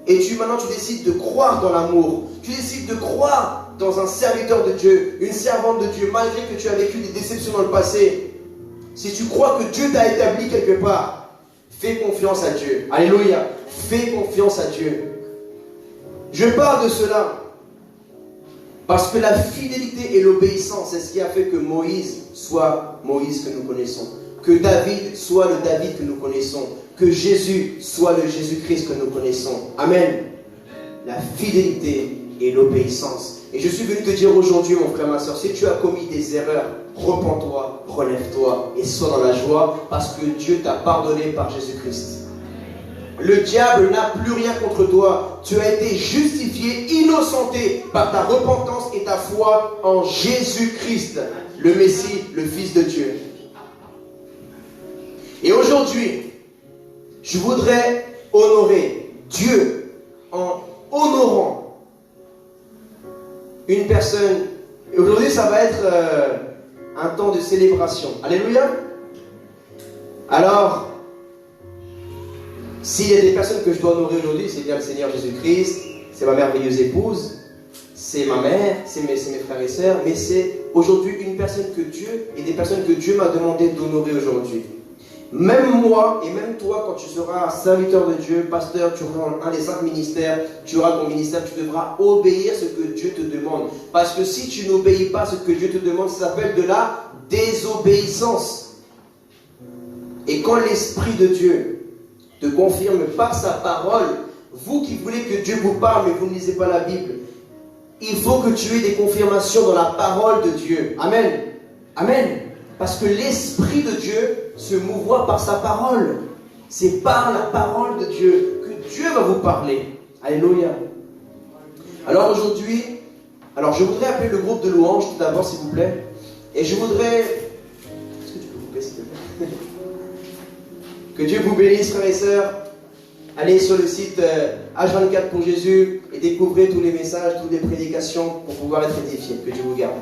et maintenant tu décides de croire dans l'amour, tu décides de croire dans un serviteur de Dieu, une servante de Dieu, malgré que tu as vécu des déceptions dans le passé, si tu crois que Dieu t'a établi quelque part, fais confiance à Dieu. Alléluia. Fais confiance à Dieu. Je parle de cela Parce que la fidélité et l'obéissance, c'est ce qui a fait que Moïse soit Moïse que nous connaissons. Que David soit le David que nous connaissons. Que Jésus soit le Jésus-Christ que nous connaissons. Amen. La fidélité et l'obéissance. Et je suis venu te dire aujourd'hui, mon frère, ma soeur, si tu as commis des erreurs, repens-toi, relève-toi et sois dans la joie parce que Dieu t'a pardonné par Jésus-Christ. Le diable n'a plus rien contre toi. Tu as été justifié, innocenté par ta repentance et ta foi en Jésus-Christ, le Messie, le Fils de Dieu. Et aujourd'hui, je voudrais honorer Dieu en honorant une personne. Et aujourd'hui, ça va être un temps de célébration. Alléluia. Alors, s'il y a des personnes que je dois honorer aujourd'hui, c'est bien le Seigneur Jésus-Christ, c'est ma merveilleuse épouse, c'est ma mère, c'est mes frères et sœurs, mais c'est aujourd'hui une personne que Dieu, et des personnes que Dieu m'a demandé d'honorer aujourd'hui. Même moi et même toi, quand tu seras serviteur de Dieu, pasteur, tu auras un des 5 ministères, tu auras ton ministère, tu devras obéir ce que Dieu te demande. Parce que si tu n'obéis pas ce que Dieu te demande, ça s'appelle de la désobéissance. Et quand l'Esprit de Dieu te confirme par sa parole, vous qui voulez que Dieu vous parle mais vous ne lisez pas la Bible, il faut que tu aies des confirmations dans la parole de Dieu. Amen. Amen. Parce que l'Esprit de Dieu se mouvoit par sa parole. C'est par la parole de Dieu que Dieu va vous parler. Alléluia. Alors aujourd'hui, je voudrais appeler le groupe de louanges tout d'abord, s'il vous plaît. Et je voudrais... Est-ce que tu peux couper, s'il te plaît? Que Dieu vous bénisse, frères et sœurs. Allez sur le site H24 pour Jésus et découvrez tous les messages, toutes les prédications pour pouvoir être édifiés. Que Dieu vous garde.